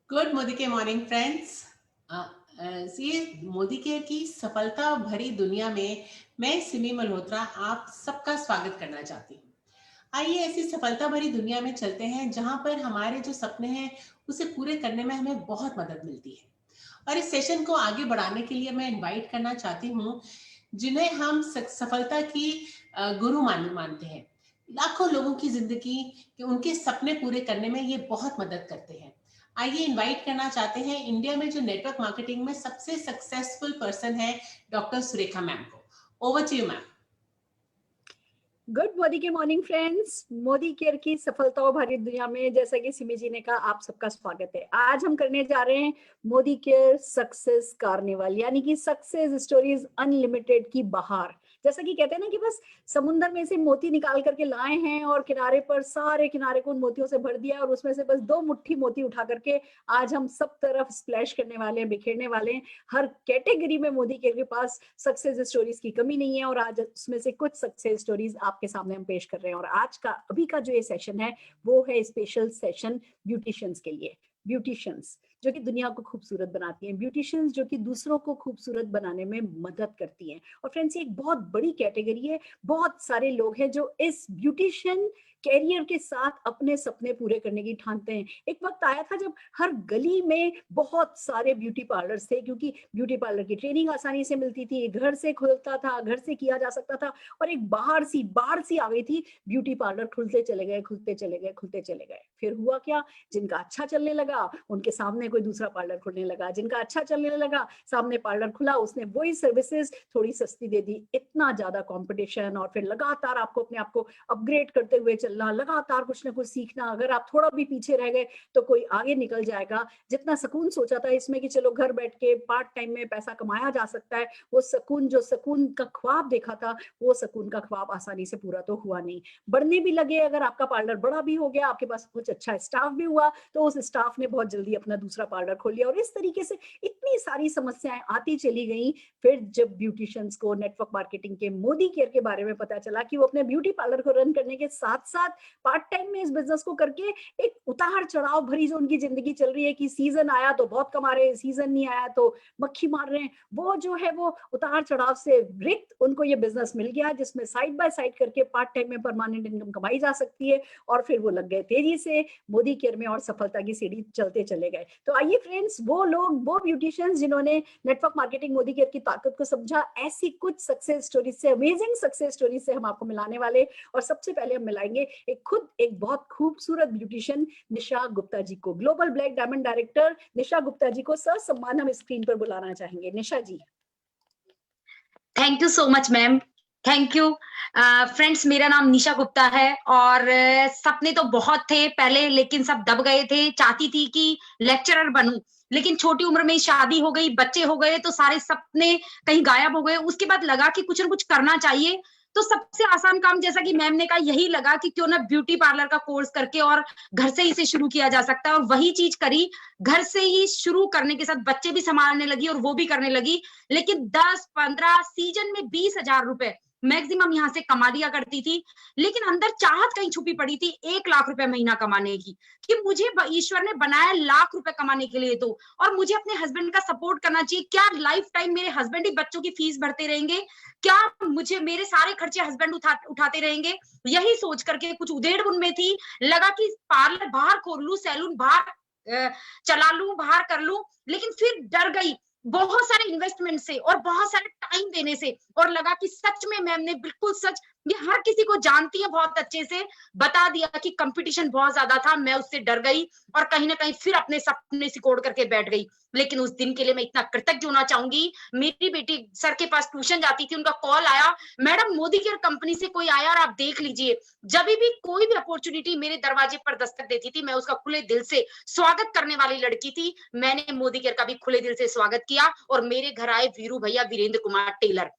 Good Modi के morning friends. ये Modi care की सफलता भरी दुनिया में मैं सिमी मल्होत्रा आप सबका स्वागत करना चाहती हूँ। आइए ऐसी सफलता भरी दुनिया में चलते हैं जहां पर हमारे जो सपने हैं उसे पूरे करने में हमें बहुत मदद मिलती है। और इस सेशन को आगे बढ़ाने के लिए मैं इनवाइट करना चाहती हूँ जिन्हें हम सफलता की गुरु मानते हैं। लाखों लोगों की जिंदगी के उनके सपने पूरे करने में ये बहुत मदद करते हैं। आइए इनवाइट करना चाहते हैं इंडिया में जो नेटवर्क मार्केटिंग में सबसे सक्सेसफुल पर्सन है, डॉक्टर सुरेखा मैम को। Over to you ma'am. Good Modi के मॉर्निंग फ्रेंड्स। मोदी केयर की सफलताओं भरी दुनिया में जैसा कि सिमी जी ने कहा, आप सबका स्वागत है। आज हम करने जा रहे हैं मोदी केयर सक्सेस कार्निवल, यानी कि सक्सेस स्टोरीज अनलिमिटेड की बहार। जैसा कि कहते हैं ना कि बस समुंदर में से मोती निकाल करके लाए हैं और किनारे पर सारे किनारे को उन मोतियों से भर दिया और उसमें से बस 2 मुट्ठी मोती उठा करके आज हम सब तरफ स्प्लैश करने वाले हैं, बिखेरने वाले हैं। हर कैटेगरी में मोदी केयर के पास सक्सेस स्टोरीज की कमी नहीं है और आज उसमें से कुछ सक्सेस स्टोरीज आपके सामने हम पेश कर रहे हैं। और आज का अभी का जो ये सेशन है वो है स्पेशल सेशन ब्यूटिशियंस के लिए। ब्यूटिशियंस जो कि दुनिया को खूबसूरत बनाती हैं, ब्यूटिशियंस जो कि दूसरों को खूबसूरत बनाने में मदद करती हैं। और फ्रेंड्स, ये एक बहुत बड़ी कैटेगरी है। बहुत सारे लोग हैं जो इस ब्यूटिशियन कैरियर के साथ अपने सपने पूरे करने की ठानते हैं। एक वक्त आया था जब हर गली में बहुत सारे ब्यूटी पार्लर्स थे, क्योंकि ब्यूटी पार्लर की ट्रेनिंग आसानी से मिलती थी, घर से खुलता था, घर से किया जा सकता था। और एक बाहर सी आ गई थी, ब्यूटी पार्लर खुलते चले गए, खुलते चले गए, खुलते चले गए। फिर हुआ क्या, जिनका अच्छा चलने लगा उनके सामने कोई दूसरा पार्लर खुलने लगा, जिनका अच्छा चलने लगा सामने पार्लर खुला, उसने वही सर्विसेज थोड़ी सस्ती दे दी। इतना ज्यादा कंपटीशन, और फिर लगातार आपको अपने आप को अपग्रेड करते हुए चलना, लगातार कुछ ना कुछ सीखना। अगर आप थोड़ा भी पीछे रह गए तो कोई आगे निकल जाएगा। जितना सुकून सोचा था इसमें कि चलो घर बैठ के पार्ट टाइम में पैसा कमाया जा सकता है, वो सुकून, जो सुकून का ख्वाब देखा था, वो सुकून का ख्वाब आसानी से पूरा तो हुआ नहीं। बढ़ने भी लगे, अगर आपका पार्लर बड़ा भी हो गया, आपके पास कुछ अच्छा स्टाफ भी हुआ, तो उस स्टाफ ने बहुत जल्दी अपना दूसरा पार्लर खोल लिया। और इस तरीके से इतनी सारी समस्याएं आती चली गई। फिर जब ब्यूटिशियंस को नेटवर्क मार्केटिंग के मोदी केयर के बारे में पता चला कि वो अपने ब्यूटी पार्लर को रन करने के साथ साथ पार्ट टाइम में इस बिजनेस को करके एक उतार चढ़ाव भरी जो उनकी जिंदगी चल रही है कि सीजन आया तो बहुत कमा रहे हैं, सीजन नहीं आया तो मक्खी मार रहे हैं, वो जो है वो उतार चढ़ाव से रिक्त उनको ये बिजनेस मिल गया जिसमें साइड बाय साइड करके पार्ट टाइम में परमानेंट इनकम कमाई जा सकती है। और फिर वो लग गए तेजी से मोदी केयर में और सफलता की सीढ़ी चलते चले गए। तो आइए फ्रेंड्स, वो लोग, वो ब्यूटिशियंस जिन्होंने नेटवर्क मार्केटिंग मोदी केयर की ताकत को समझा, ऐसी कुछ सक्सेस स्टोरीज से, अमेजिंग सक्सेस स्टोरीज से हम आपको मिलाने वाले। और सबसे पहले हम मिलाएंगे एक बहुत खूबसूरत ब्यूटिशियन निशा गुप्ता जी को। Global black diamond director Nisha Gupta ji को सर सम्मान हम स्क्रीन पर बुलाना चाहेंगे। Nisha ji. Thank you so much ma'am, thank you. Friends, मेरा नाम निशा गुप्ता है और सपने तो बहुत थे पहले, लेकिन सब दब गए थे। चाहती थी कि लेक्चरर बनूं, लेकिन छोटी उम्र में शादी हो गई, बच्चे हो गए, तो सारे सपने कहीं गायब हो गए। उसके बाद लगा कि कुछ ना कुछ करना चाहिए। तो सबसे आसान काम, जैसा कि मैम ने कहा, यही लगा कि क्यों ना ब्यूटी पार्लर का कोर्स करके और घर से ही इसे शुरू किया जा सकता है। और वही चीज करी। घर से ही शुरू करने के साथ बच्चे भी संभालने लगी और वो भी करने लगी। लेकिन 10-15 सीजन में 20,000 रुपए मैक्सिमम यहाँ से कमा लिया करती थी। लेकिन अंदर चाहत कहीं छुपी पड़ी थी 1 लाख रुपए महीना कमाने की, कि मुझे ईश्वर ने बनाया लाख रुपए कमाने के लिए, तो और मुझे अपने हस्बैंड का सपोर्ट करना चाहिए। क्या लाइफ टाइम मेरे हस्बैंड ही बच्चों की फीस भरते रहेंगे? क्या मुझे मेरे सारे खर्चे हस्बैंड उठाते रहेंगे? यही सोच करके कुछ उधेड़ बुन में थी। लगा कि पार्लर बाहर खोल लूं, सैलून बाहर चला लूं, बाहर कर लूं। लेकिन फिर डर गई बहुत सारे इन्वेस्टमेंट से और बहुत सारे टाइम देने से। और लगा कि सच में मैम ने बिल्कुल सच, ये हर किसी को जानती है बहुत अच्छे से, बता दिया कि कंपटीशन बहुत ज्यादा था। मैं उससे डर गई और कहीं ना कहीं फिर अपने सपने सिकोड़ करके बैठ गई। लेकिन उस दिन के लिए मैं इतना कृतज्ञ होना चाहूंगी। मेरी बेटी सर के पास ट्यूशन जाती थी, उनका कॉल आया, मैडम मोदी केयर कंपनी से कोई आया और आप देख लीजिए। जब भी कोई भी अपॉर्चुनिटी मेरे दरवाजे पर दस्तक देती थी, मैं उसका खुले दिल से स्वागत करने वाली लड़की थी। मैंने मोदी केयर का भी खुले दिल से स्वागत किया। और मेरे घर आए वीरू भैया, वीरेंद्र कुमार टेलर।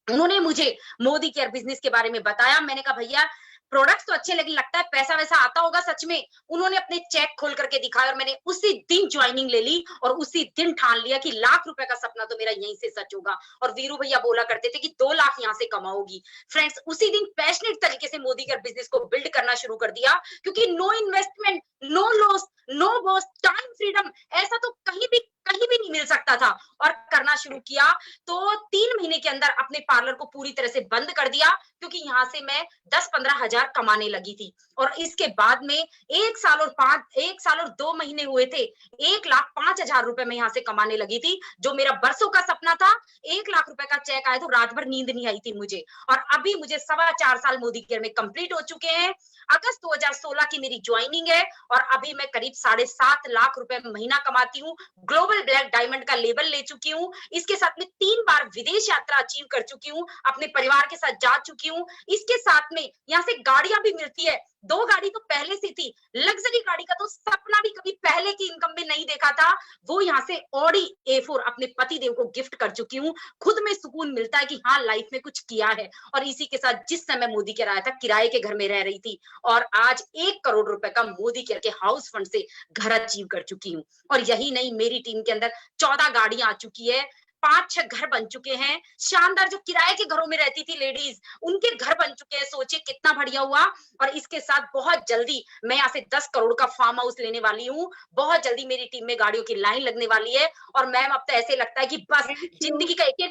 उन्होंने मुझे मोदी केयर बिजनेस के बारे में बताया। मैंने कहा भैया प्रोडक्ट्स तो अच्छे लगे, लगता है पैसा वैसा आता होगा सच में। उन्होंने अपने चेक खोल करके दिखाया और मैंने उसी दिन ज्वाइनिंग ले ली और उसी दिन ठान लिया कि ₹1,00,000 का सपना तो मेरा यहीं से सच होगा। और वीरू भैया बोला करते थे कि 2 लाख यहाँ से कमाओगी। फ्रेंड्स, उसी दिन पैशनेट तरीके से मोदी केयर बिजनेस को बिल्ड करना शुरू कर दिया, क्योंकि no investment, no loss, no boss, time freedom, ऐसा तो कहीं भी नहीं मिल सकता था। और करना शुरू किया तो 3 महीने के अंदर अपने पार्लर को पूरी तरह से बंद कर दिया, क्योंकि यहाँ से मैं 10-15 हजार कमाने लगी थी। और इसके बाद में 1 साल और 2 महीने हुए थे, 1,05,000 रुपए मैं यहाँ से कमाने लगी थी, जो मेरा बरसों का सपना था। 1,00,000 रुपए का चेक आया तो रात भर नींद नहीं आई थी मुझे। और अभी मुझे 4.25 साल मोदी केयर में कंप्लीट हो चुके हैं। अगस्त 2016 की मेरी ज्वाइनिंग है और अभी मैं करीब 7.5 लाख रुपए महीना कमाती हूँ। ग्लोबल ब्लैक डायमंड का लेबल ले चुकी हूँ। इसके साथ में 3 बार विदेश यात्रा अचीव कर चुकी हूँ, अपने परिवार के साथ जा चुकी हूँ। इसके साथ में यहाँ से गाड़ियां भी मिलती है। 2 गाड़ी तो पहले से थी, लग्जरी गाड़ी का तो सपना भी कभी पहले की इनकम में नहीं देखा था। वो यहाँ से ऑडी A4 अपने पति देव को गिफ्ट कर चुकी हूँ। खुद में सुकून मिलता है कि हाँ, लाइफ में कुछ किया है। और इसी के साथ जिस समय मोदी केयर आया था, किराए के घर में रह रही थी और आज 1 करोड़ रुपए का मोदी केयर के हाउस फंड से घर अचीव कर चुकी हूँ। और यही नहीं, मेरी टीम के अंदर 14 गाड़ियां आ चुकी है, 5-6 घर बन चुके हैं। शानदार, जो किराए के घरों में रहती थी लेडीज, उनके घर बन चुके हैं। सोचिए कितना बढ़िया हुआ। और इसके साथ बहुत जल्दी मैं यहाँ से 10 करोड़ का फार्म हाउस लेने वाली हूँ। बहुत जल्दी मेरी टीम में गाड़ियों की लाइन लगने वाली है। और मैम, अब तो ऐसे लगता है कि बस जिंदगी का एक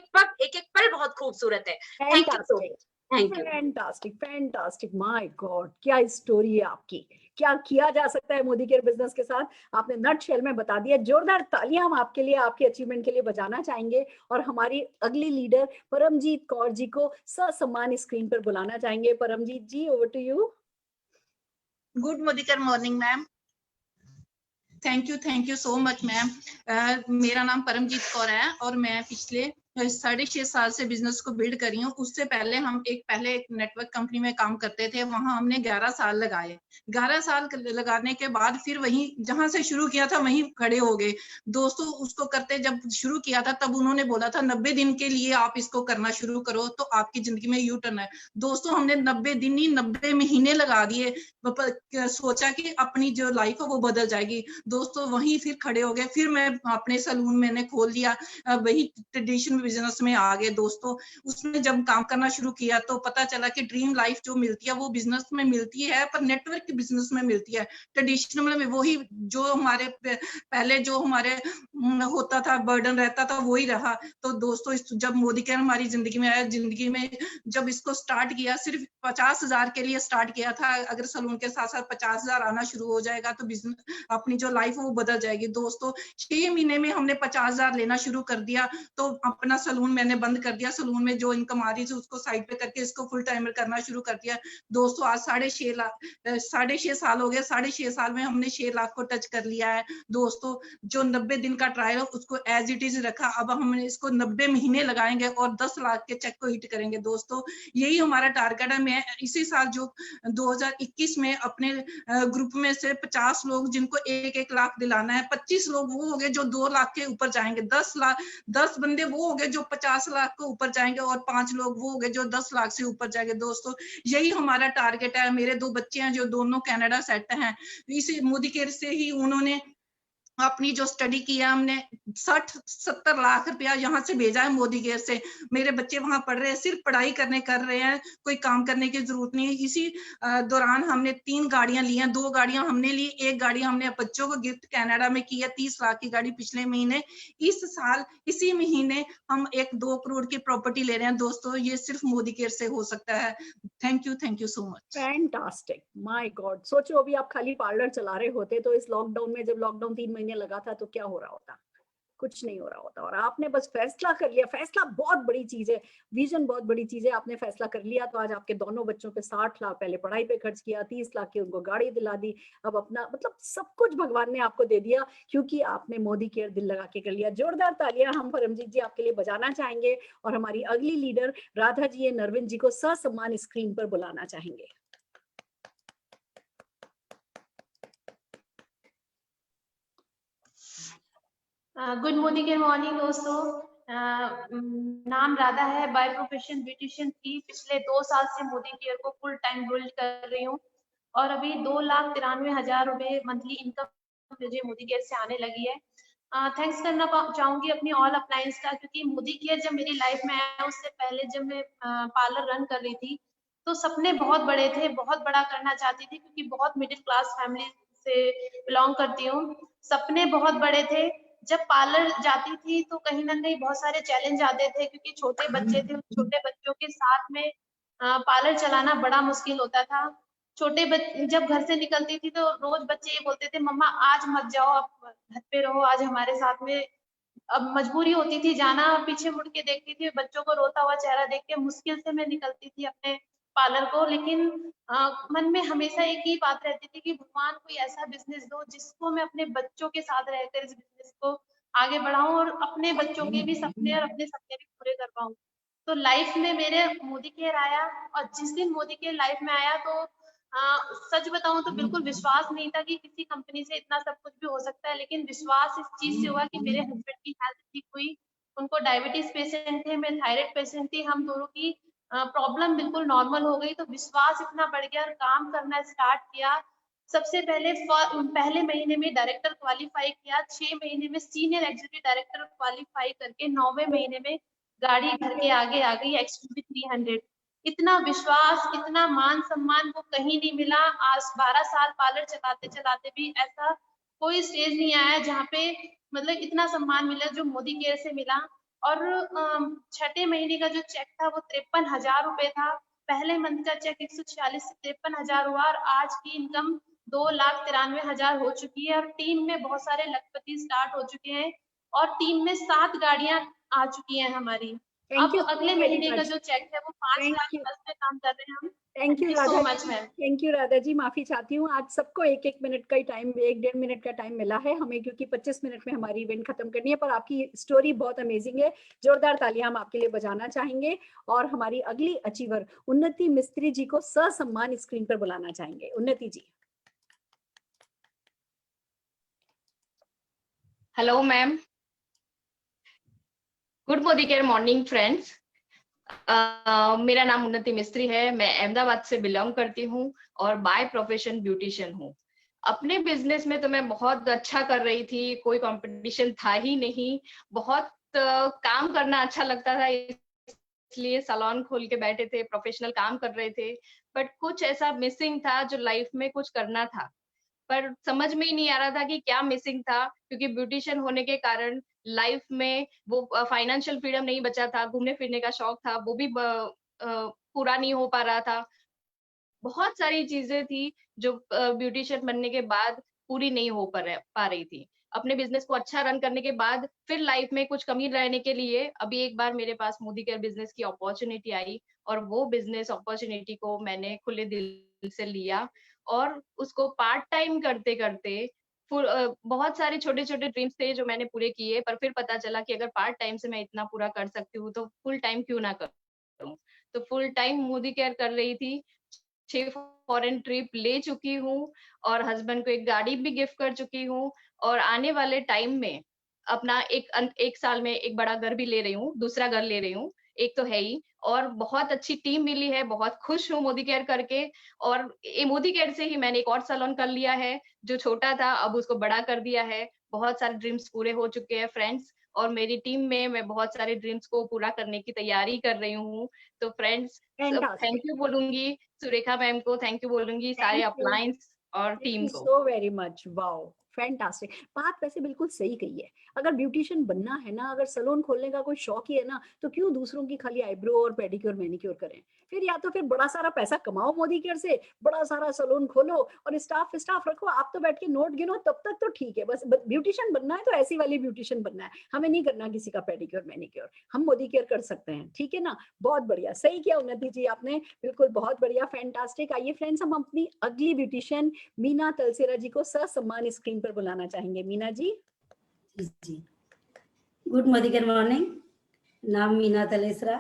एक पल बहुत खूबसूरत है। Thank you so much. Thank you. Fantastic, fantastic, my God, क्या स्टोरी है आपकी। क्या किया जा सकता है मोदी केयर बिजनेस के साथ, आपने नटशेल में बता दिया। जोरदार तालियां हम आपके लिए, आपके अचीवमेंट के लिए बजाना चाहेंगे और हमारी अगली लीडर परमजीत कौर जी को ससम्मान स्क्रीन पर बुलाना चाहेंगे। Paramjeet ji, over to you. Good Modicare morning ma'am. Thank you so much ma'am. मेरा नाम परमजीत कौर है और मैं पिछले 6.5 साल से बिजनेस को बिल्ड करी हूँ। उससे पहले हम एक नेटवर्क कंपनी में काम करते थे, वहां हमने 11 साल लगाए। 11 साल लगाने के बाद फिर वहीं जहां से शुरू किया था वहीं खड़े हो गए। दोस्तों, उसको करते जब शुरू किया था तब उन्होंने बोला था 90 दिन के लिए आप इसको करना शुरू करो तो आपकी जिंदगी में यू टर्न है। दोस्तों, हमने 90 दिन ही 90 महीने लगा दिए, सोचा कि अपनी जो लाइफ है वो बदल जाएगी। दोस्तों, वहीं फिर खड़े हो गए। फिर मैं अपने सलून मैंने खोल लिया, वही ट्रेडिशनल बिजनेस में आ गए। दोस्तों, उसमें जब काम करना शुरू किया तो पता चला कि ड्रीम लाइफ जो मिलती है वो बिजनेस में मिलती है, पर नेटवर्क बिजनेस में मिलती है। ट्रेडिशनल में वही जो हमारे पहले जो हमारे होता था, बर्डन रहता था, वही रहा। तो दोस्तों, जब मोदी केयर हमारी जिंदगी में आया, जिंदगी में जब इसको स्टार्ट किया, सिर्फ 50,000 के लिए स्टार्ट किया था। अगर सलून के साथ साथ 50,000 आना शुरू हो जाएगा तो बिजनेस, अपनी जो लाइफ है वो बदल जाएगी। दोस्तों, 6 महीने में हमने 50,000 लेना शुरू कर दिया। तो अपना सलून मैंने बंद कर दिया। सलून में जो इनकम आ रही थी उसको साइड पे करके इसको फुल टाइमर करना शुरू कर दिया। दोस्तों, आज 6.5 साल हो गए। 6.5 साल में हमने 6 लाख को टच कर लिया है। दोस्तों, जो 90 दिन का ट्रायल है उसको एज इट इज रखा। अब हमने इसको 90 महीने लगाएंगे और 10 लाख के चेक को हिट करेंगे। दोस्तों, यही हमारा टारगेट है। मैं इसी साल जो 2021 में अपने ग्रुप में से 50 लोग जिनको 1-1 लाख दिलाना है, 25 लोग वो हो गए जो 2 लाख के ऊपर जाएंगे, 10 बंदे वो हो गए जो 50 लाख को ऊपर जाएंगे और 5 लोग वो हो गए जो 10 लाख से ऊपर जाएंगे। दोस्तों, यही हमारा टारगेट है। मेरे 2 बच्चे हैं जो दोनों कनाडा सेट हैं। इसी मोदी केयर से ही उन्होंने अपनी जो स्टडी किया, हमने 60-70 लाख रुपया यहाँ से भेजा है मोदी केयर से। मेरे बच्चे वहां पढ़ रहे हैं, सिर्फ पढ़ाई कर रहे हैं, कोई काम करने की जरूरत नहीं है। इसी दौरान हमने 3 गाड़ियां ली हैं। 2 गाड़ियां हमने ली, 1 गाड़ी हमने बच्चों को गिफ्ट कनाडा में की है, 30 लाख की गाड़ी पिछले महीने। इस साल इसी महीने हम 1-2 करोड़ की प्रॉपर्टी ले रहे हैं। दोस्तों, ये सिर्फ मोदी केयर से हो सकता है। Thank you so much. Fantastic, my God. सोचो, अभी आप खाली पार्लर चला रहे होते तो इस लॉकडाउन में, जब लॉकडाउन 3 महीने लगा था, तो क्या हो रहा होता? कुछ नहीं हो रहा होता। और आपने बस फैसला कर लिया। फैसला बहुत बड़ी चीज है, विजन बहुत बड़ी चीज है। आपने फैसला कर लिया तो आज आपके दोनों बच्चों पे 60 लाख पहले पढ़ाई पे खर्च किया, 30 लाख की उनको गाड़ी दिला दी। अब अपना मतलब सब कुछ भगवान ने आपको दे दिया, क्योंकि आपने मोदी केयर दिल लगा के कर लिया। जोरदार तालियां हम परमजीत जी आपके लिए बजाना चाहेंगे और हमारी अगली लीडर राधा जी नरविंद जी को ससम्मान स्क्रीन पर बुलाना चाहेंगे। गुड मोदी केयर मॉर्निंग दोस्तों। नाम राधा है, बाय प्रोफेशन ब्यूटिशियन थी। पिछले 2 साल से मोदी केयर को फुल टाइम बिल्ड कर रही हूँ और अभी 2,93,000 रुपए मंथली इनकम मुझे मोदी केयर से आने लगी है। थैंक्स करना चाहूंगी अपनी ऑल अप्लायंस का, क्योंकि मोदी केयर जब मेरी लाइफ में आया उससे पहले जब मैं पार्लर रन कर रही थी तो सपने बहुत बड़े थे, बहुत बड़ा करना चाहती थी, क्योंकि बहुत मिडिल क्लास फैमिली से बिलोंग करती हूँ। सपने बहुत बड़े थे। जब पार्लर जाती थी तो कहीं ना कहीं बहुत सारे चैलेंज आते थे, क्योंकि छोटे बच्चे थे, छोटे बच्चों के साथ में पार्लर चलाना बड़ा मुश्किल होता था। छोटे बच्चे जब घर से निकलती थी तो रोज बच्चे ये बोलते थे, मम्मा आज मत जाओ, आप घर पे रहो, आज हमारे साथ में। अब मजबूरी होती थी जाना, पीछे मुड़ के देखती थी बच्चों को रोता हुआ चेहरा देख के, मुश्किल से मैं निकलती थी अपने पार्लर को। लेकिन मन में हमेशा एक ही बात रहती थी कि भगवान कोई ऐसा बिजनेस दो जिसको मैं अपने बच्चों के साथ रहकर इस बिजनेस को आगे बढ़ाऊं और अपने बच्चों के भी सपने और अपने सपने भी पूरे कर पाऊं। तो लाइफ में मेरे मोदी केयर आया, और जिस दिन मोदी केयर लाइफ में आया तो सच बताऊं तो बिल्कुल विश्वास नहीं था कि किसी कंपनी से इतना सब कुछ भी हो सकता है। लेकिन विश्वास इस चीज से हुआ कि मेरे हस्बैंड की हेल्थ ठीक हुई, उनको डायबिटीज पेशेंट थे, मैं थायराइड पेशेंट थी, हम दोनों की प्रॉब्लम बिल्कुल नॉर्मल हो गई। तो विश्वास इतना बढ़ गया और काम करना स्टार्ट किया। सबसे पहले पहले महीने में डायरेक्टर क्वालिफाई किया, 6 महीने में सीनियर एग्जीक्यूटिव डायरेक्टर क्वालिफाई करके 9वें महीने में गाड़ी घर के आगे आ गई XUV 300। इतना विश्वास, इतना मान सम्मान वो कहीं नहीं मिला। आज 12 साल पार्लर चलाते चलाते भी ऐसा कोई स्टेज नहीं आया जहाँ पे मतलब इतना सम्मान मिला जो मोदी केयर से मिला। और छठे महीने का जो चेक था वो 53,000 रुपए था। पहले मंथ का चेक 146 से 53,000 हुआ और आज की इनकम 2,93,000 हो चुकी है। और टीम में बहुत सारे लखपति स्टार्ट हो चुके हैं और टीम में 7 गाड़ियां आ चुकी हैं हमारी। थैंक अब यू अगले सो वेरी महीने का मच। जो चेक है वो 5 थैंक लाख यू, प्लस पे काम कर रहे हैं हम। Thank you thank you so Radha much ji. Ma'am. Thank you Radha ji, माफी चाहती हूँ। आज सबको एक एक मिनट का ही टाइम, 1-1.5 मिनट का टाइम मिला है हमें, क्योंकि 25 मिनट में हमारी इवेंट खत्म करनी है। पर आपकी स्टोरी बहुत अमेजिंग है, जोरदार तालियां हम आपके लिए बजाना चाहेंगे। और हमारी अगली अचीवर उन्नति मिस्त्री जी को ससम्मान स्क्रीन पर बुलाना चाहेंगे। Unnati ji. Hello ma'am, good Modicare morning friends. मेरा नाम उन्नति मिस्त्री है, मैं अहमदाबाद से बिलोंग करती हूँ और बाय प्रोफेशन ब्यूटिशियन हूँ। अपने बिजनेस में तो मैं बहुत अच्छा कर रही थी, कोई कंपटीशन था ही नहीं, बहुत काम करना अच्छा लगता था, इसलिए सैलून खोल के बैठे थे, प्रोफेशनल काम कर रहे थे। बट कुछ ऐसा मिसिंग था जो लाइफ में कुछ करना था, पर समझ में ही नहीं आ रहा था कि क्या मिसिंग था, क्योंकि ब्यूटिशियन होने के कारण लाइफ में वो फाइनेंशियल फ्रीडम नहीं बचा था, घूमने फिरने का शौक था वो भी पूरा नहीं हो पा रहा था। बहुत सारी चीजें थी जो ब्यूटिशियन बनने के बाद पूरी नहीं हो पा रही थी। अपने बिजनेस को अच्छा रन करने के बाद फिर लाइफ में कुछ कमी रहने के लिए अभी एक बार मेरे पास मोदी केयर बिजनेस की अपॉर्चुनिटी आई और वो बिजनेस अपॉर्चुनिटी को मैंने खुले दिल से लिया और उसको पार्ट टाइम करते करते बहुत सारे छोटे छोटे ड्रीम्स थे जो मैंने पूरे किए, पर फिर पता चला कि अगर पार्ट टाइम से मैं इतना पूरा कर सकती हूँ तो फुल टाइम क्यों ना करूँ। तो फुल टाइम मोदी केयर कर रही थी, 6 फॉरेन ट्रिप ले चुकी हूँ और हस्बैंड को एक गाड़ी भी गिफ्ट कर चुकी हूँ और आने वाले टाइम में अपना एक साल में एक बड़ा घर भी ले रही हूँ, दूसरा घर ले रही हूँ, एक तो है ही, और बहुत अच्छी टीम मिली है, बहुत खुश हूँ मोदी केयर करके। और ये मोदी केयर से ही मैंने एक और सैलून कर लिया है, जो छोटा था अब उसको बड़ा कर दिया है। बहुत सारे ड्रीम्स पूरे हो चुके हैं फ्रेंड्स, और मेरी टीम में मैं बहुत सारे ड्रीम्स को पूरा करने की तैयारी कर रही हूँ। तो फ्रेंड्स थैंक यू बोलूंगी सुरेखा मैम को, थैंक यू बोलूंगी सारे अप्लायंस और थैंक टीम यू को। सो वेरी मच। Wow, fantastic. बात वैसे बिल्कुल सही कही है। अगर ब्यूटिशियन बनना है ना, अगर सैलून खोलने का कोई शौक ही है ना, तो क्यों दूसरों की खाली आईब्रो और पेडिक्योर मैनिक्योर करें। फिर या तो फिर बड़ा सारा पैसा कमाओ मोदी केयर से, बड़ा सारा सैलून खोलो और स्टाफ रखो, आप तो बैठ के नोट गिनो, तब तक तो ठीक है। बस ब्यूटिशियन बनना है तो ऐसी वाली ब्यूटिशियन बनना है, हमें नहीं करना किसी का पेडिक्योर मैनिक्योर। हम मोदी केयर कर सकते हैं, ठीक है ना। बहुत बढ़िया, सही किया उन्नति जी आपने, बिल्कुल बहुत बढ़िया, फैंटास्टिक। आइए फ्रेंड्स, हम अपनी अगली ब्यूटिशियन मीना तलसेरा जी को ससम्मान स्क्रीन पर बुलाना चाहेंगे। मीना जी। जी, गुड मोदी केयर मॉर्निंग। नाम मीना तलेसरा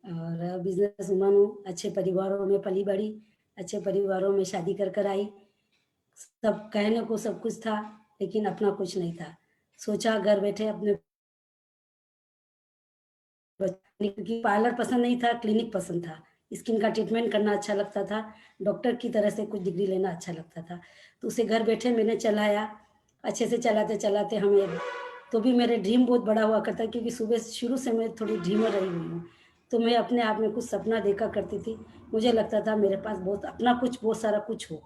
और बिजनेस वुमन हूँ। अच्छे परिवारों में पली बड़ी, अच्छे परिवारों में शादी कर आई। सब कहने को सब कुछ था, लेकिन अपना कुछ नहीं था। सोचा घर बैठे अपने क्योंकि पार्लर पसंद नहीं था, क्लिनिक पसंद था। स्किन का ट्रीटमेंट करना अच्छा लगता था, डॉक्टर की तरह से कुछ डिग्री लेना अच्छा लगता था। तो उसे घर बैठे मैंने चलाया, अच्छे से चलाते चलाते हमें तो भी मेरे ड्रीम बहुत बड़ा हुआ करता, क्योंकि सुबह शुरू से मैं थोड़ी ड्रीमर रही हुई हूँ। तो मैं अपने आप में कुछ सपना देखा करती थी। मुझे लगता था मेरे पास बहुत अपना कुछ बहुत सारा कुछ हो।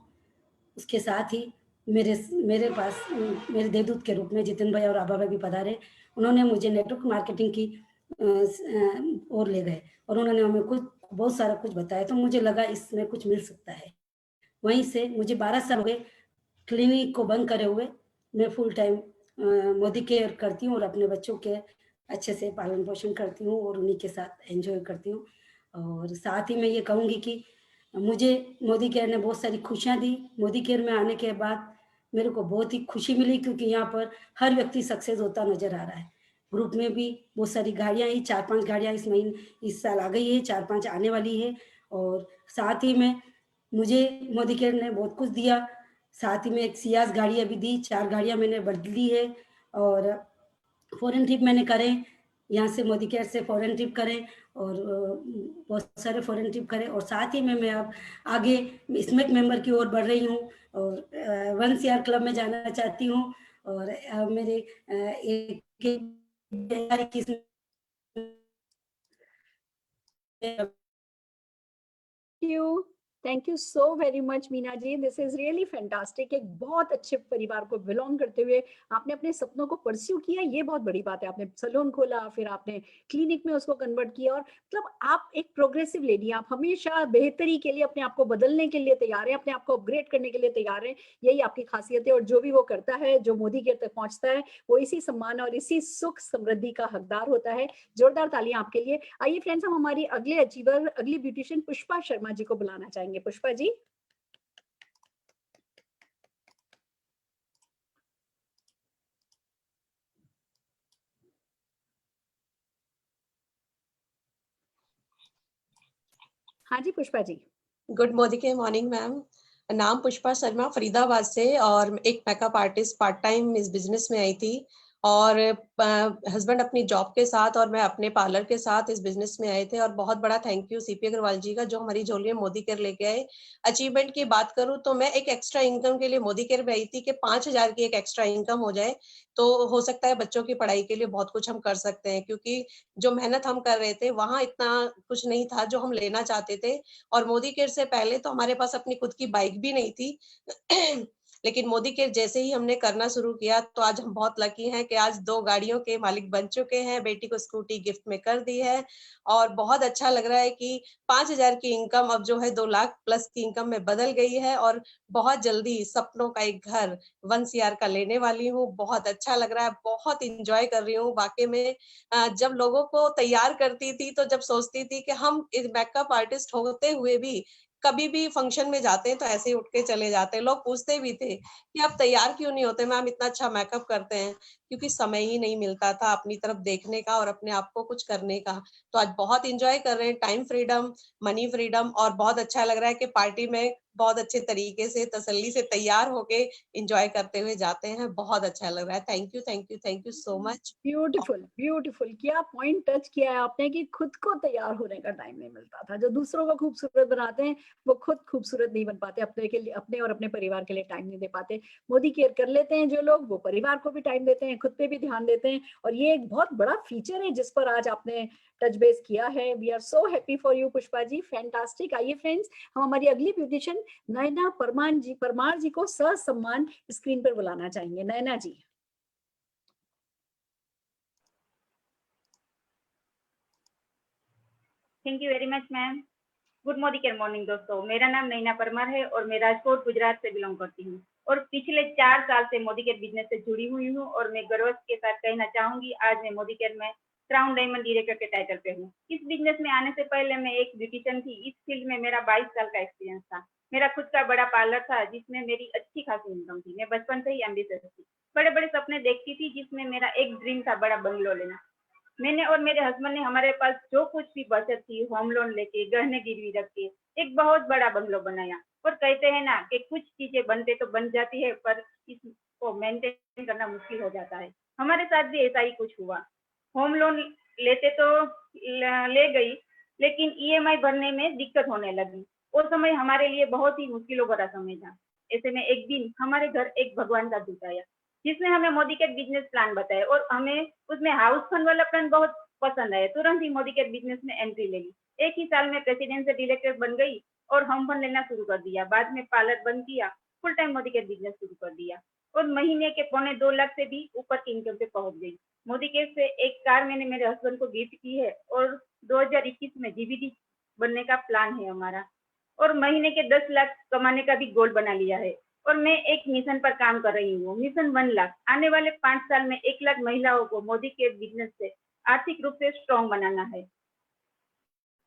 उसके साथ ही मेरे पास मेरे देवदूत के रूप में जितिन भाई और आभा भाई भी पधारे। उन्होंने मुझे नेटवर्क मार्केटिंग की ओर ले गए और उन्होंने हमें कुछ बहुत सारा कुछ बताया। तो मुझे लगा इसमें कुछ मिल सकता है। वहीं से मुझे 12 साल हो गए क्लिनिक को बंद करे हुए। मैं फुल टाइम मोदी केयर करती हूँ और अपने बच्चों के अच्छे से पालन पोषण करती हूँ और उन्हीं के साथ एंजॉय करती हूँ। और साथ ही मैं ये कहूँगी कि मुझे मोदी केयर ने बहुत सारी खुशियाँ दी। मोदी केयर में आने के बाद मेरे को बहुत ही खुशी मिली, क्योंकि यहाँ पर हर व्यक्ति सक्सेस होता नजर आ रहा है। ग्रुप में भी बहुत सारी गाड़ियाँ ही 4-5 गाड़ियाँ इस साल आ गई है, 4-5 आने वाली है। और साथ ही में मुझे मोदी केयर ने बहुत कुछ दिया। साथ ही में एक सियाज गाड़ियाँ भी दी, 4 गाड़ियाँ मैंने बदली है। और फॉरेन ट्रिप मैंने करे, यहाँ से मोदी केयर से फॉरेन ट्रिप करें और बहुत सारे फॉरेन ट्रिप करें। और साथ ही में मैं अब आगे स्मेक मेंबर की ओर बढ़ रही हूँ और 1 CR क्लब में जाना चाहती हूँ। और मेरे thank you so very much Meena ji, this is really fantastic. एक बहुत अच्छे परिवार को बिलोंग करते हुए आपने अपने सपनों को परस्यू किया, ये बहुत बड़ी बात है। आपने सैलून खोला, फिर आपने क्लिनिक में उसको कन्वर्ट किया, और मतलब आप एक प्रोग्रेसिव लेडी, आप हमेशा बेहतरी के लिए अपने आप को बदलने के लिए तैयार है, अपने आप को अपग्रेड करने के लिए तैयार है। यही आपकी खासियत है। और जो भी वो करता है, जो मोदी केयर तक पहुंचता है, वो इसी सम्मान और इसी सुख समृद्धि का हकदार होता है। जोरदार तालियां आपके लिए। आइए फ्रेंड्स, हम हमारी अगले अचीवर, अगली ब्यूटिशियन पुष्पा शर्मा जी को बुलाना चाहेंगे। पुष्पा जी। हाँ जी Pushpa ji. Good morning ma'am. नाम पुष्पा शर्मा, फरीदाबाद से, और एक मेकअप आर्टिस्ट पार्ट टाइम इस बिजनेस में आई थी। और हस्बैंड अपनी जॉब के साथ और मैं अपने पार्लर के साथ इस बिजनेस में आए थे। और बहुत बड़ा थैंक यू सीपी अग्रवाल जी का, जो हमारी झोली में मोदी केयर लेके आए। अचीवमेंट की बात करूं तो मैं एक एक्स्ट्रा इनकम के लिए मोदी केयर में आई थी कि 5,000 की एक एक्स्ट्रा इनकम हो जाए तो हो सकता है बच्चों की पढ़ाई के लिए बहुत कुछ हम कर सकते हैं, क्योंकि जो मेहनत हम कर रहे थे वहां इतना कुछ नहीं था जो हम लेना चाहते थे। और मोदी केयर से पहले तो हमारे पास अपनी खुद की बाइक भी नहीं थी लेकिन मोदी केयर जैसे ही हमने करना शुरू किया तो आज हम बहुत लकी हैं कि आज 2 गाड़ियों के मालिक बन चुके हैं। बेटी को स्कूटी गिफ्ट में कर दी है और बहुत अच्छा लग रहा है कि 5,000 की इनकम अब जो है 2 लाख प्लस की इनकम में बदल गई है। और बहुत जल्दी सपनों का एक घर 1 CR का लेने वाली हूँ। बहुत अच्छा लग रहा है, बहुत इंजॉय कर रही हूँ। वाकई में जब लोगों को तैयार करती थी तो जब सोचती थी कि हम एक मेकअप आर्टिस्ट होते हुए भी कभी भी फंक्शन में जाते हैं तो ऐसे ही उठ के चले जाते हैं। लोग पूछते भी थे कि आप तैयार क्यों नहीं होते मैम, इतना अच्छा मेकअप करते हैं। क्योंकि समय ही नहीं मिलता था अपनी तरफ देखने का और अपने आप को कुछ करने का। तो आज बहुत इंजॉय कर रहे हैं, टाइम फ्रीडम, मनी फ्रीडम, और बहुत अच्छा लग रहा है कि पार्टी में बहुत अच्छे तरीके से तसल्ली से तैयार होके एंजॉय करते हुए जाते हैं। बहुत अच्छा लग रहा है। Thank you so much. Beautiful beautiful. क्या पॉइंट टच किया है आपने कि खुद को तैयार होने का टाइम नहीं मिलता था। जो दूसरों को खूबसूरत बनाते हैं वो खुद खूबसूरत नहीं बन पाते, अपने के लिए, अपने और अपने परिवार के लिए टाइम नहीं दे पाते। मोदी केयर कर लेते हैं जो लोग, वो परिवार को भी टाइम देते हैं, खुद पे भी ध्यान देते हैं। और ये एक बहुत बड़ा फीचर है जिस पर आज आपने टच बेस किया है। We are so happy for you Pushpa ji, fantastic. आइए फ्रेंड्स, हम हमारी अगली ब्यूटिशियन नयना परमार जी को ससम्मान स्क्रीन पर बुलाना चाहेंगे। Nayana ji. Thank you very much ma'am. Good morning दोस्तों, मेरा नाम नैना परमार है और मैं राजकोट गुजरात से बिलोंग करती हूँ और पिछले 4 साल से मोदी केयर बिजनेस से जुड़ी हुई हूँ। और मैं गर्व के साथ कहना चाहूंगी, आज मैं मोदी केयर में क्राउन डायमंड डायरेक्टर के टाइटल पे हूँ। इस बिजनेस में आने से पहले मैं एक ब्यूटिशियन थी। इस फील्ड में मेरा 22 साल का एक्सपीरियंस था। मेरा खुद का बड़ा पार्लर था जिसमें मेरी अच्छी खासी इनकम थी। मैं बचपन से ही एम्बिशियस थी, बड़े बड़े सपने देखती थी, जिसमें मेरा एक ड्रीम था बड़ा बंगलो लेना। मैंने और मेरे हस्बैंड ने हमारे पास जो कुछ भी बचत थी, होम लोन लेके, गहने गिरवी रख के एक बहुत बड़ा बंगलो बनाया। और कहते हैं ना कि कुछ चीजें बनते तो बन जाती है, पर इसको मेंटेन करना मुश्किल हो जाता है। हमारे साथ भी ऐसा ही कुछ हुआ। होम लोन लेते तो ले गई, लेकिन ईएमआई भरने में दिक्कत होने लगी। वो समय हमारे लिए बहुत ही मुश्किलों भरा समय था। ऐसे में एक दिन हमारे घर एक भगवान का दूत आया, जिसने हमें मोदी केयर बिजनेस प्लान बताया और हमें उसमें हाउस फंड वाला प्लान बहुत पसंद आया। तुरंत ही मोदी केयर बिजनेस में एंट्री ले ली। एक ही साल में प्रेसिडेंट से डायरेक्टर बन गई और हम फंड लेना शुरू कर दिया। बाद में पार्लर बंद किया, full time Modi care business शुरू कर दिया और महीने के 2.25 लाख से भी ऊपर की इनकम पे पहुंच गई। मोदी केयर से एक कार मैंने मेरे हस्बैंड को गिफ्ट की है और 2021 में जीबीडी बनने का प्लान है हमारा और महीने के 10 लाख कमाने का भी गोल बना लिया है। और मैं एक मिशन पर काम कर रही हूँ, मिशन 1 लाख। आने वाले 5 साल में 1 लाख महिलाओं को मोदी केयर बिजनेस से आर्थिक रूप से स्ट्रॉन्ग बनाना है।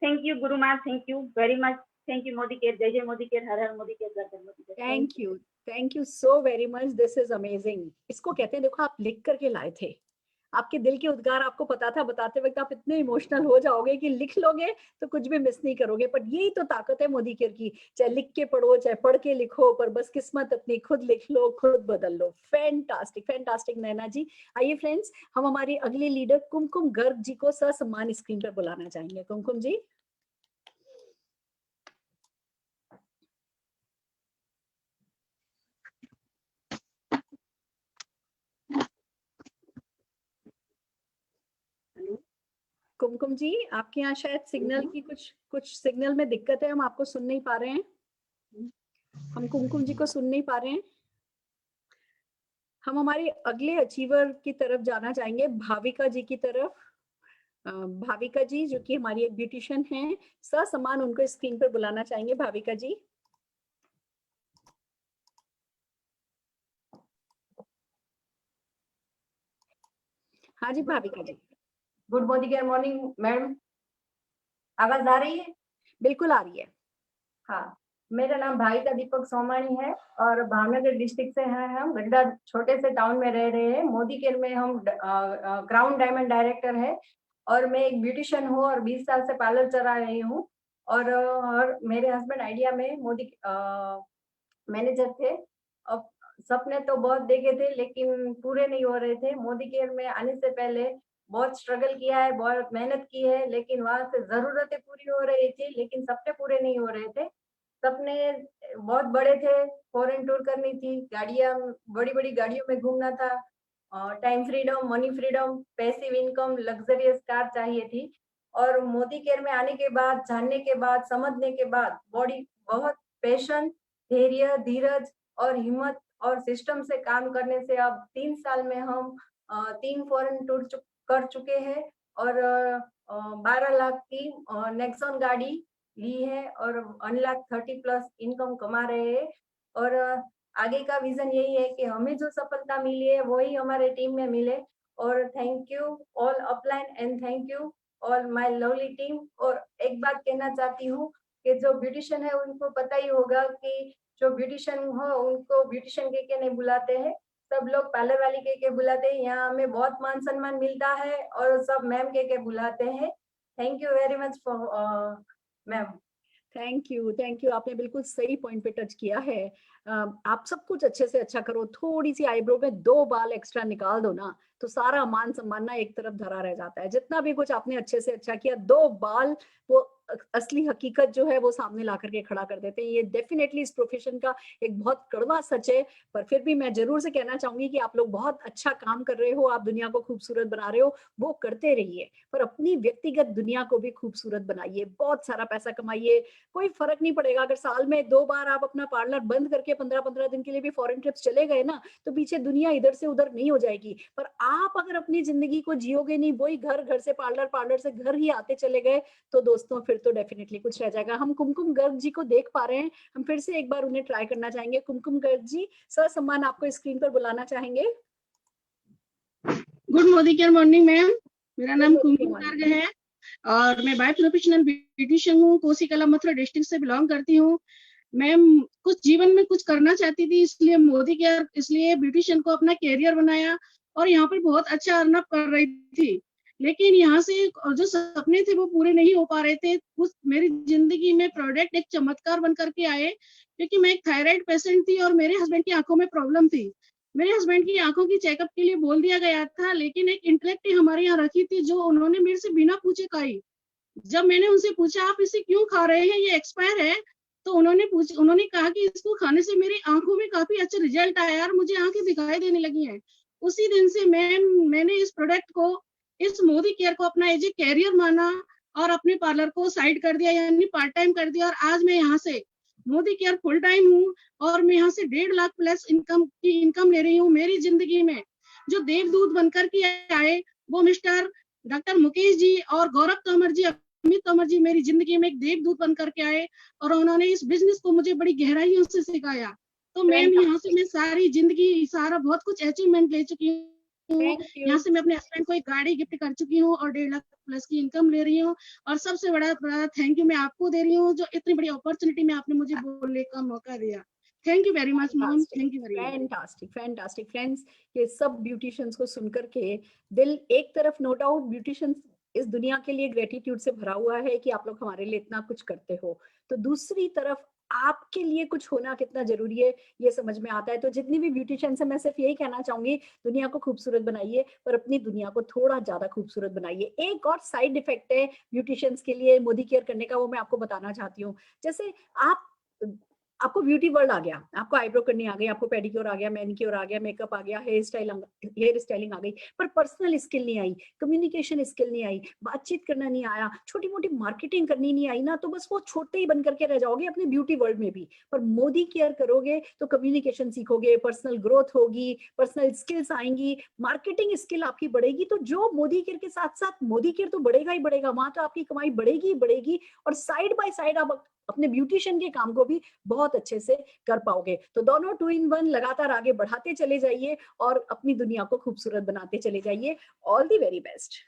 थैंक यू गुरु माँ, thank you very much, thank you Modi care, जय जय मोदी केयर, हर हर मोदी केयर, जय Modi care. Thank you so very much, this is amazing. इसको कहते हैं, देखो आप लिख करके लाए थे, आपके दिल के उद्गार आपको पता था, बताते वक्त आप इतने इमोशनल हो जाओगे कि लिख लोगे तो कुछ भी मिस नहीं करोगे। पर यही तो ताकत है मोदी केयर की, चाहे लिख के पढ़ो चाहे पढ़ के लिखो, पर बस किस्मत अपनी खुद लिख लो, खुद बदल लो। फैंटास्टिक फैंटास्टिक नैना जी। आइए फ्रेंड्स, हम हमारी अगली लीडर कुमकुम गर्ग जी को ससम्मान स्क्रीन पर बुलाना चाहेंगे। कुमकुम जी। कुमकुम जी, आपके यहाँ शायद सिग्नल की कुछ सिग्नल में दिक्कत है, हम आपको सुन नहीं पा रहे हैं। हम कुमकुम जी को सुन नहीं पा रहे हैं। हम हमारे अगले अचीवर की तरफ जाना चाहेंगे, भाविका जी की तरफ। भाविका जी जो कि हमारी एक ब्यूटिशियन है, ससम्मान उनको स्क्रीन पर बुलाना चाहेंगे। भाविका जी। हाँ जी Bhavika ji. Good Modicare morning ma'am, आवाज आ रही है? बिल्कुल आ रही है। हाँ, मेरा नाम भाविका दीपक सोमानी है और भावनगर डिस्ट्रिक्ट से हैं हम। गड्ढा छोटे से टाउन में रह रहे हैं। मोदी केयर में हम क्राउन डायमंड डायरेक्टर है और मैं एक ब्यूटिशियन हूँ और 20 साल से पार्लर चला रही हूँ। और मेरे हस्बैंड आइडिया में मोदी मैनेजर थे। अब सपने तो बहुत देखे थे लेकिन पूरे नहीं हो रहे थे। मोदी केयर में आने से पहले बहुत स्ट्रगल किया है, बहुत मेहनत की है, लेकिन वहां से जरूरतें पूरी हो रही थी लेकिन सपने पूरे नहीं हो रहे थे। सपने बहुत बड़े थे, फॉरेन टूर करनी थी, गाड़ियां बड़ी बड़ी गाड़ियों में घूमना था, time freedom, money freedom, passive income, luxurious car चाहिए थी। और मोदी केयर में आने के बाद, जानने के बाद, समझने के बाद बॉडी बहुत पैशन, धैर्य, धीरज और हिम्मत और सिस्टम से काम करने से अब 3 साल में हम 3 फॉरेन टूर कर चुके हैं और 12 लाख की नेक्सॉन गाड़ी ली है और 1 लाख 30+ इनकम कमा रहे हैं। और आगे का विजन यही है कि हमें जो सफलता मिली है वही हमारे टीम में मिले। और thank you all upline and thank you all my lovely team. और एक बात कहना चाहती हूँ कि जो ब्यूटिशियन है उनको पता ही होगा कि जो ब्यूटिशियन हो उनको ब्यूटिशियन के नहीं बुलाते हैं, सब लोग पार्लर वाली के बुलाते हैं। यहाँ हमें बहुत मान सम्मान मिलता है और सब मैम के बुलाते हैं। Thank you very much for ma'am. Thank you, आपने बिल्कुल सही पॉइंट पे टच किया है। आप सब कुछ अच्छे से अच्छा करो, थोड़ी सी आईब्रो में 2 बाल एक्स्ट्रा निकाल दो ना तो सारा मान सम्मान ना एक तरफ धरा रह जाता है। जितना भी कुछ आपने अच्छे से अच्छा किया, 2 बाल वो असली हकीकत जो है वो सामने ला करके खड़ा कर देते हैं। ये डेफिनेटली इस प्रोफेशन का एक बहुत कड़वा सच है, पर फिर भी मैं जरूर से कहना चाहूंगी कि आप लोग बहुत अच्छा काम कर रहे हो, आप दुनिया को खूबसूरत बना रहे हो, वो करते रहिए, पर अपनी व्यक्तिगत दुनिया को भी खूबसूरत बनाइए, बहुत सारा पैसा कमाइए। कोई फर्क नहीं पड़ेगा अगर साल में 2 बार आप अपना पार्लर बंद करके 15-15 दिन के लिए भी फॉरेन ट्रिप्स चले गए ना, तो पीछे दुनिया इधर से उधर नहीं हो जाएगी। पर आप अगर अपनी जिंदगी को जियोगे नहीं, वही घर, घर से पार्लर, पार्लर से घर ही आते चले गए, तो दोस्तों फिर तो डेफिनेटली कुछ रह जाएगा। हम कुमकुम गर्ग जी को देख पा रहे हैं, हम फिर से एक बार उन्हें ट्राई करना चाहेंगे। कुमकुम गर्ग जी, ससम्मान आपको स्क्रीन पर बुलाना चाहेंगे। Good Modicare morning ma'am, मेरा नाम कुमकुम गर्ग है और मैं बाय प्रोफेशनल ब्यूटिशियन हूँ। कोसी कला मथुरा डिस्ट्रिक्ट से बिलोंग करती हूँ। मैम कुछ जीवन में कुछ करना चाहती थी, इसलिए मोदी केयर, इसलिए ब्यूटिशियन को अपना कैरियर बनाया और यहाँ पर बहुत अच्छा अर्न अप कर रही थी। लेकिन यहाँ से जो सपने थे वो पूरे नहीं हो पा रहे थे। उस मेरी जिंदगी में प्रोडक्ट एक चमत्कार बन करके आए, क्योंकि मैं एक थायराइड पेशेंट थी और मेरे हस्बैंड की आंखों में प्रॉब्लम थी। मेरे हस्बैंड की आंखों की चेकअप के लिए बोल दिया गया था, लेकिन एक इंटेलेक्ट हमारे यहाँ रखी थी जो उन्होंने मेरे से बिना पूछे खाई। जब मैंने उनसे पूछा आप इसे क्यों खा रहे हैं, ये एक्सपायर है, तो उन्होंने कहा कि इसको खाने से मेरी आंखों में काफी अच्छा रिजल्ट आया और मुझे आंखें दिखाई देने लगी हैं। उसी दिन से मैंने इस प्रोडक्ट को, इस मोदी केयर को अपना एज ए कैरियर माना और अपने पार्लर को साइड कर दिया, यानी पार्ट टाइम कर दिया। और आज मैं यहाँ से मोदी केयर फुल टाइम हूँ और मैं यहाँ से 1.5 लाख प्लस इनकम ले रही हूँ। मेरी जिंदगी में जो देवदूत बनकर के आए वो मिस्टर डॉक्टर मुकेश जी और गौरव तोमर जी, अमित तोमर जी मेरी जिंदगी में एक देवदूत बनकर के आए और उन्होंने इस बिजनेस को मुझे बड़ी गहराइयों से सिखाया। तो मैम यहाँ से मैं सारी जिंदगी सारा बहुत कुछ अचीवमेंट ले चुकी हूँ। यहाँ से मैं अपने हस्बैंड को एक गाड़ी गिफ्ट कर चुकी हूँ और 1.5 लाख प्लस की इनकम ले रही हूँ। और सबसे बड़ा थैंक यू मैं आपको दे रही हूँ, जो इतनी बड़ी अपॉर्चुनिटी में आपने मुझे बोलने का मौका दिया। Thank you very much ma'am, thank you very much. Fantastic friends, ये सब ब्यूटिशियंस को सुनकर के दिल एक तरफ, नो डाउट ब्यूटिशियंस इस दुनिया के लिए ग्रेटिट्यूड से भरा हुआ है कि आप लोग हमारे लिए इतना कुछ करते हो, तो दूसरी तरफ आपके लिए कुछ होना कितना जरूरी है ये समझ में आता है। तो जितनी भी ब्यूटिशियंस है, मैं सिर्फ यही कहना चाहूंगी, दुनिया को खूबसूरत बनाइए पर अपनी दुनिया को थोड़ा ज्यादा खूबसूरत बनाइए। एक और साइड इफेक्ट है ब्यूटिशियंस के लिए मोदी केयर करने का, वो मैं आपको बताना चाहती हूँ। जैसे आपको ब्यूटी वर्ल्ड आ गया, आपको आईब्रो करनी आ गई, आपको पेडिक्योर आ गया, मैनिक्योर आ गया, मेकअप आ गया, हेयर स्टाइलिंग आ गई, पर पर्सनल स्किल नहीं आई, कम्युनिकेशन स्किल नहीं आई, बातचीत करना नहीं आया, छोटी मोटी मार्केटिंग करनी नहीं आई ना, तो बस वो छोटे ही बन करके रह जाओगे अपनी ब्यूटी वर्ल्ड में भी। पर मोदी केयर करोगे तो कम्युनिकेशन सीखोगे, पर्सनल ग्रोथ होगी, पर्सनल स्किल्स आएंगी, मार्केटिंग स्किल आपकी बढ़ेगी। तो जो मोदी केयर के साथ साथ मोदी केयर तो बढ़ेगा ही बढ़ेगा, वहां तो आपकी कमाई बढ़ेगी बढ़ेगी, और साइड बाय साइड आप अपने ब्यूटिशियन के काम को भी बहुत अच्छे से कर पाओगे। तो दोनों 2 in 1 लगातार आगे बढ़ाते चले जाइए और अपनी दुनिया को खूबसूरत बनाते चले जाइए। All the very best.